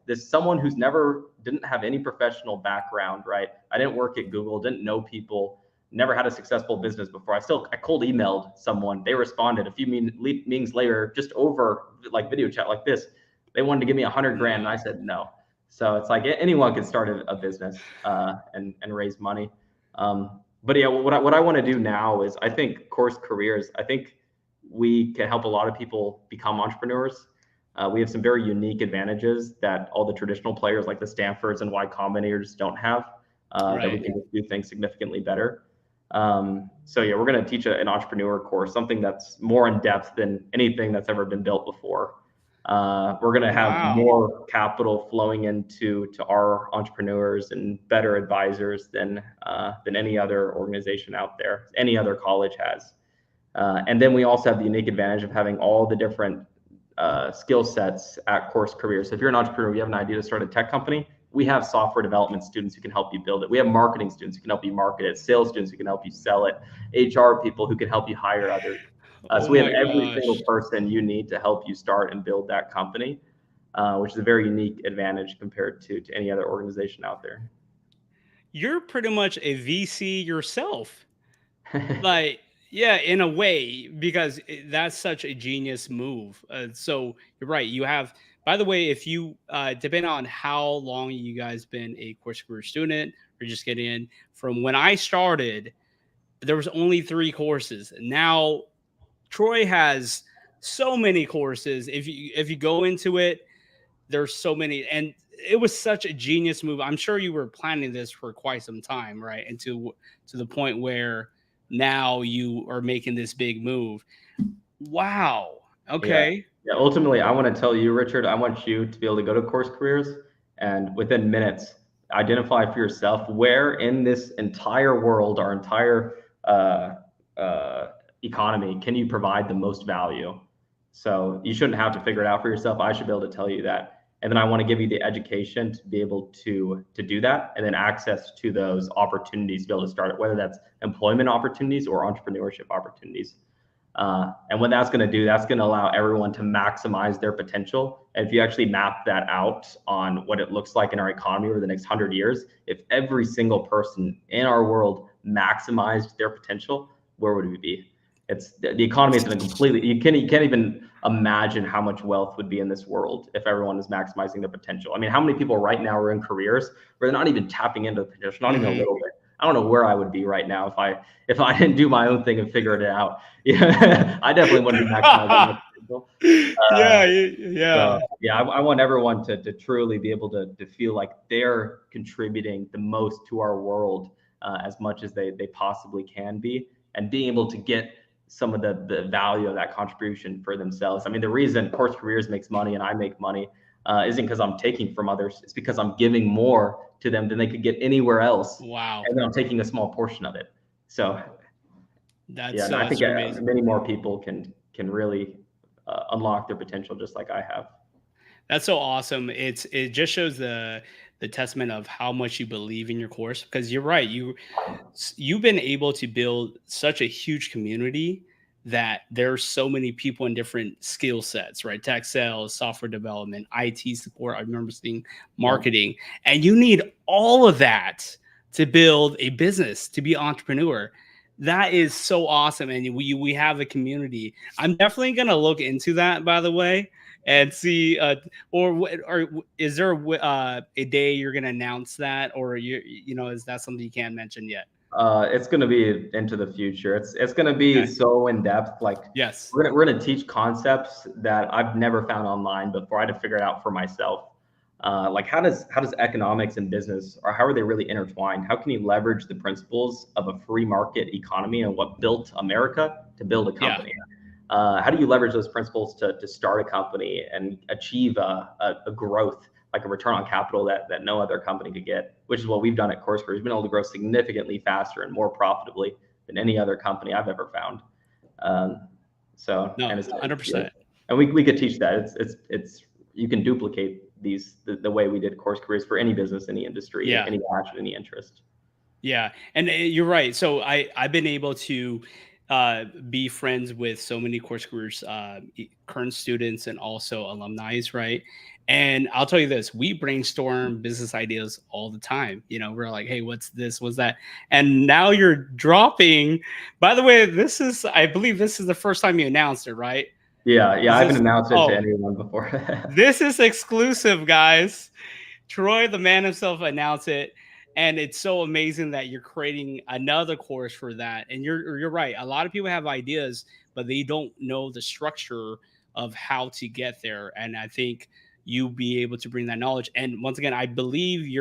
this someone who's never didn't have any professional background, right? I didn't work at Google, didn't know people, never had a successful business before. I cold emailed someone. They responded a few meetings later, just over like video chat like this. They wanted to give me 100 grand, and I No. said no. So it's like anyone can start a business and raise money. But yeah, what I want to do now is I think CourseCareers. I think we can help a lot of people become entrepreneurs. We have some very unique advantages that all the traditional players like the Stanfords and Y Combinators don't have. That we Right. can just do things significantly better. So yeah, we're going to teach an entrepreneur course, something that's more in depth than anything that's ever been built before. We're going to have Wow. more capital flowing into our entrepreneurs and better advisors than any other organization out there, any other college has. And then we also have the unique advantage of having all the different skill sets at CourseCareers. So if you're an entrepreneur, you have an idea to start a tech company, we have software development students who can help you build it. We have marketing students who can help you market it, sales students who can help you sell it, HR people who can help you hire others. Oh So we have my every single gosh. person you need to help you start and build that company, which is a very unique advantage compared to any other organization out there. You're pretty much a VC yourself. Like, yeah, in a way, because that's such a genius move. So you're right. You have, by the way, if you depending on how long you guys been a course career student or just getting in, from when I started, there was only 3 courses. Now Troy has so many courses. If you go into it, there's so many, and it was such a genius move. I'm sure you were planning this for quite some time, right? And to the point where now you are making this big move. Wow. Yeah. Okay. Yeah. Ultimately, I want to tell you, Richard, I want you to be able to go to CourseCareers and within minutes identify for yourself where in this entire world, our entire economy, can you provide the most value. So you shouldn't have to figure it out for yourself. I should be able to tell you that. And then I want to give you the education to be able to do that, and then access to those opportunities to be able to start it, whether that's employment opportunities or entrepreneurship opportunities. And what that's going to do, that's going to allow everyone to maximize their potential. And if you actually map that out on what it looks like in our economy over the next 100 years, if every single person in our world maximized their potential, where would we be? It's the economy is going to completely, you can't even imagine how much wealth would be in this world if everyone is maximizing their potential. I mean, how many people right now are in careers where they're not even tapping into the potential, not even a little bit? I don't know where I would be right now if I didn't do my own thing and figured it out. Yeah, I definitely wouldn't be maximizing potential. Yeah. Yeah, I want everyone to truly be able to feel like they're contributing the most to our world, as much as they possibly can be, and being able to get some of the value of that contribution for themselves. I mean, the reason CourseCareers makes money and I make money isn't because I'm taking from others. It's because I'm giving more to them than they could get anywhere else. Wow. And then I'm taking a small portion of it. So I think amazing. many more people can really unlock their potential just like I have. That's so awesome. It just shows the testament of how much you believe in your course, because you're right. You've been able to build such a huge community that there's so many people in different skill sets, right? Tech sales, software development, IT support. I remember seeing marketing, and you need all of that to build a business, to be an entrepreneur. That is so awesome. And we have a community. I'm definitely going to look into that, by the way, and see, or is there a day you're going to announce that, or is that something you can't mention yet? It's going to be into the future. It's going to be so in depth. Like, yes, we're going to teach concepts that I've never found online before. I had to figure it out for myself. Like, how does economics and business, or how are they really intertwined? How can you leverage the principles of a free market economy and what built America to build a company? How do you leverage those principles to start a company and achieve a growth, like a return on capital that no other company could get, which is what we've done at CourseCareers. We've been able to grow significantly faster and more profitably than any other company I've ever found. No, and it's 100%. And we could teach that. It's you can duplicate the way we did CourseCareers for any business, any industry, any passion, any interest. Yeah, and you're right. So I've been able to be friends with so many CourseCareers current students and also alumni, right? And I'll tell you this, we brainstorm business ideas all the time. We're like, hey, what's this? What's that? And now you're dropping. By the way, I believe this is the first time you announced it, right? Yeah, I haven't announced it to anyone before. This is exclusive, guys. Troy, the man himself, announced it. And it's so amazing that you're creating another course for that. And you're right. A lot of people have ideas, but they don't know the structure of how to get there. And I think you'll be able to bring that knowledge. And once again, I believe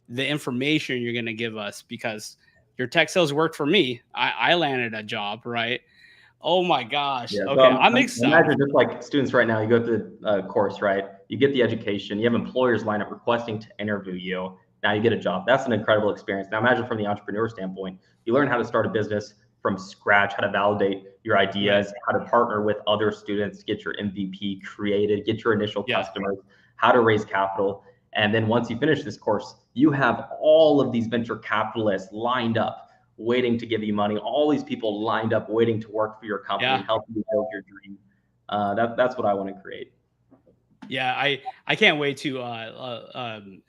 the information you're going to give us, because your tech sales worked for me. I landed a job, right? Oh my gosh. Yeah, okay, I'm excited. Imagine just like students right now, you go through the course, right? You get the education, you have employers line up requesting to interview you. Now you get a job. That's an incredible experience. Now imagine from the entrepreneur standpoint, you learn how to start a business from scratch, how to validate your ideas, how to partner with other students, get your MVP created, get your initial customers, how to raise capital. And then once you finish this course, you have all of these venture capitalists lined up, waiting to give you money. All these people lined up, waiting to work for your company and help you build your dream. That's what I want to create. Yeah, I can't wait to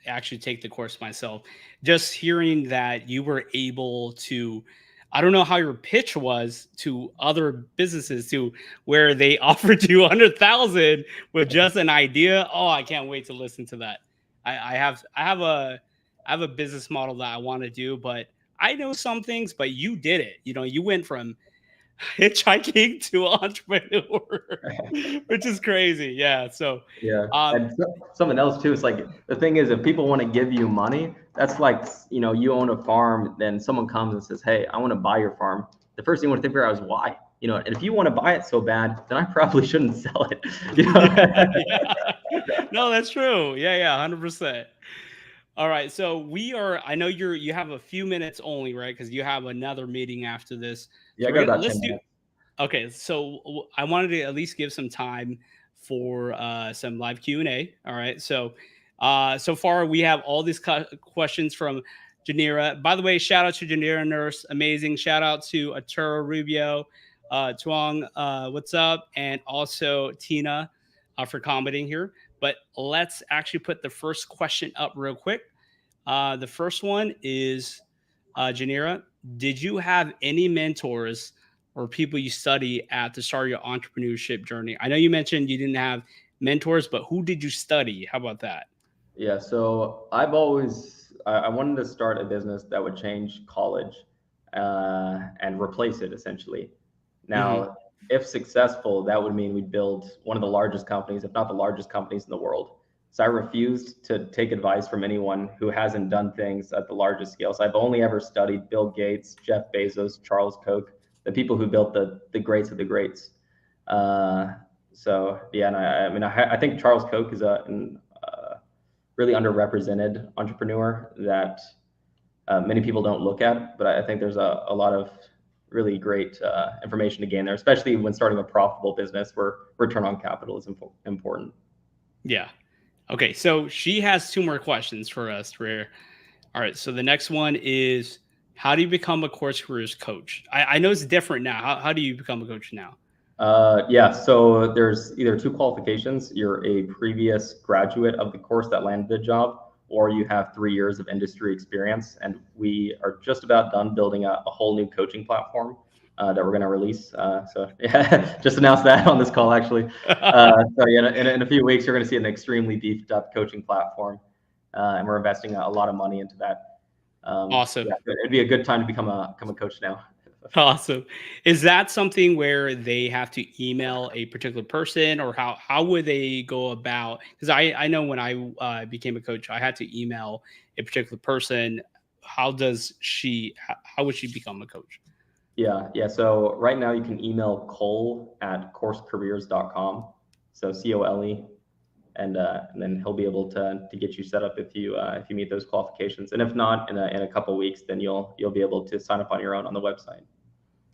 actually take the course myself. Just hearing that you were able to, I don't know how your pitch was to other businesses to where they offered you 100,000 with just an idea. Oh, I can't wait to listen to that. I have a business model that I want to do, but I know some things, but you did it. You went from hitchhiking to entrepreneur, which is crazy. Yeah. So, Yeah. um, And something else too, it's like the thing is, if people want to give you money, that's like, you own a farm, then someone comes and says, hey, I want to buy your farm. The first thing you want to figure out is why. And if you want to buy it so bad, then I probably shouldn't sell it. yeah, yeah. No, that's true. Yeah, yeah, 100%. All right. So I know you have a few minutes only, right? Because you have another meeting after this. Yeah, I So got about let's 10 do. minutes. Okay, so I wanted to at least give some time for some live Q&A. All right, so far we have all these questions from Janira. By the way, shout out to Janira Nurse, amazing. Shout out to Arturo Rubio, Tuong, what's up, and also Tina for commenting here. But let's actually put the first question up real quick. The first one is Janira, did you have any mentors or people you study at the start of your entrepreneurship journey? I know you mentioned you didn't have mentors, but who did you study? How about that? Yeah, so I wanted to start a business that would change college and replace it essentially. Hmm. Now, if successful, that would mean we'd build one of the largest companies, if not the largest companies in the world. So I refused to take advice from anyone who hasn't done things at the largest scale. So I've only ever studied Bill Gates, Jeff Bezos, Charles Koch, the people who built the greats of the greats. Uh, so yeah, and I think Charles Koch is an really underrepresented entrepreneur that many people don't look at. But I think there's a lot of really great information to gain there, especially when starting a profitable business where return on capital is important. Yeah. Okay, so she has two more questions for us. All right, so the next one is, how do you become a CourseCareers coach? I know it's different now. How do you become a coach now? Yeah, so there's either two qualifications. You're a previous graduate of the course that landed the job, or you have 3 years of industry experience. And we are just about done building a whole new coaching platform that we're going to release. So yeah, just announced that on this call, actually. So yeah, in a few weeks, you're going to see an extremely beefed up coaching platform. And we're investing a lot of money into that. Awesome. Yeah, it'd be a good time to become a coach now. Awesome. Is that something where they have to email a particular person, or how would they go about? Because I know when I became a coach, I had to email a particular person. How would she become a coach? Yeah. So right now you can email Cole@CourseCareers.com. So COLE, and then he'll be able to get you set up if you meet those qualifications. And if not, in a couple of weeks, then you'll be able to sign up on your own on the website.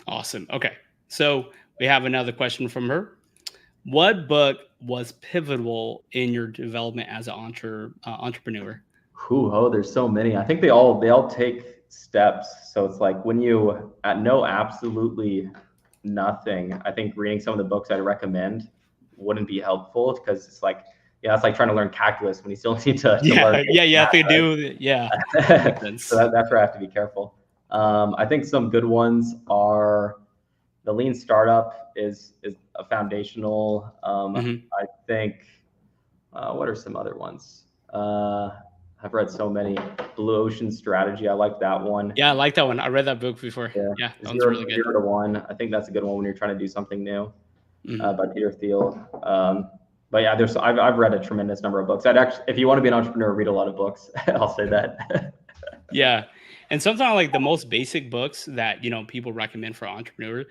Awesome. Okay. So we have another question from her. What book was pivotal in your development as an entrepreneur? There's so many. I think they all take steps. So it's like when you know absolutely nothing, I think reading some of the books I'd recommend wouldn't be helpful because it's like, yeah, it's like trying to learn calculus when you still need to learn Yeah, yeah, you have math, to right? do. Yeah, makes So sense. that's where I have to be careful. I think some good ones are the Lean Startup is a foundational. Hmm. I think what are some other ones? I've read so many. Blue Ocean Strategy. I like that one. Yeah, I like that one. I read that book before. Yeah, Yeah, that one's zero really good. zero to one. I think that's a good one when you're trying to do something new. Hmm. By Peter Thiel. But yeah, I've read a tremendous number of books. I'd actually, if you want to be an entrepreneur, read a lot of books. I'll say that. Yeah, and sometimes like the most basic books that people recommend for entrepreneurs,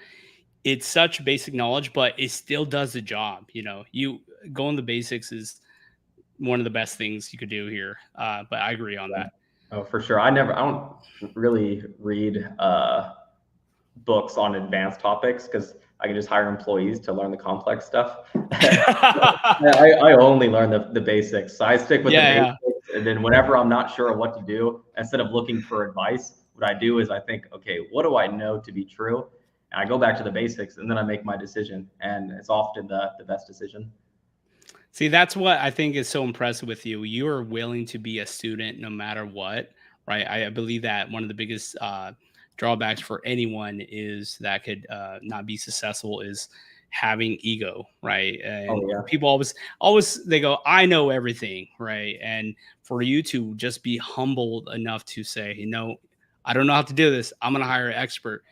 it's such basic knowledge, but it still does the job. You going the basics is one of the best things you could do here. But I agree on Yeah. that. Oh, for sure. I don't really read books on advanced topics because I can just hire employees to learn the complex stuff. I only learn the basics. So I stick with the Yeah, yeah. basics. And then whenever I'm not sure what to do, instead of looking for advice, what I do is I think, okay, what do I know to be true? And I go back to the basics and then I make my decision. And it's often the best decision. See, that's what I think is so impressive with you. You are willing to be a student no matter what, right? I believe that one of the biggest drawbacks for anyone is that could not be successful is having ego, right? Oh, And yeah. people always they go, I know everything, right? And for you to just be humbled enough to say, I don't know how to do this. I'm going to hire an expert.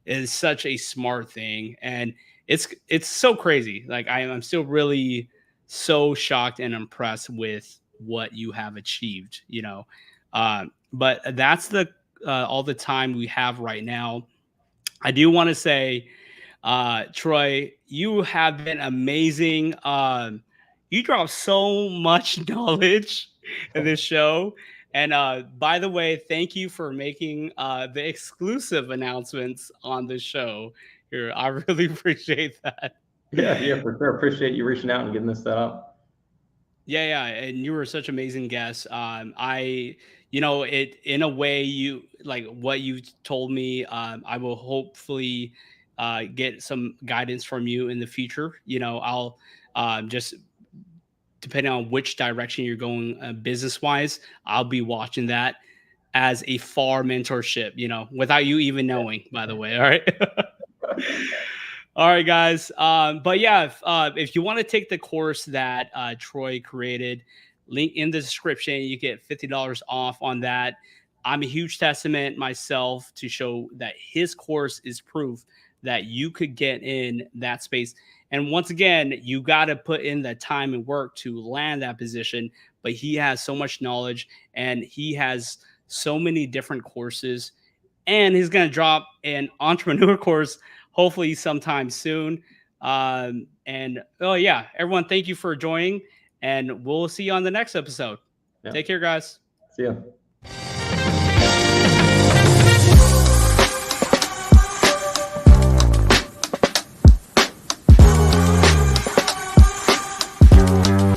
It is such a smart thing. And it's so crazy. Like I'm still really so shocked and impressed with what you have achieved, you know. But that's the all the time we have right now. I do want to say, Troy, you have been amazing. You drop so much knowledge in this show. And by the way, thank you for making the exclusive announcements on the show here. I really appreciate that. Yeah, for sure. Appreciate you reaching out and getting this set up. Yeah, yeah, and you were such amazing guest. You know, it in a way you like what you told me. I will hopefully get some guidance from you in the future. You know, I'll just depending on which direction you're going business wise, I'll be watching that as a far mentorship. You know, without you even knowing. By the way, all right. All right, guys. But yeah, if you want to take the course that Troy created, link in the description. You get $50 off on that. I'm a huge testament myself to show that his course is proof that you could get in that space. And once again, you got to put in the time and work to land that position. But he has so much knowledge and he has so many different courses. And he's going to drop an entrepreneur course hopefully sometime soon. And oh, yeah, everyone, thank you for joining. And we'll see you on the next episode. Yeah. Take care, guys. See ya.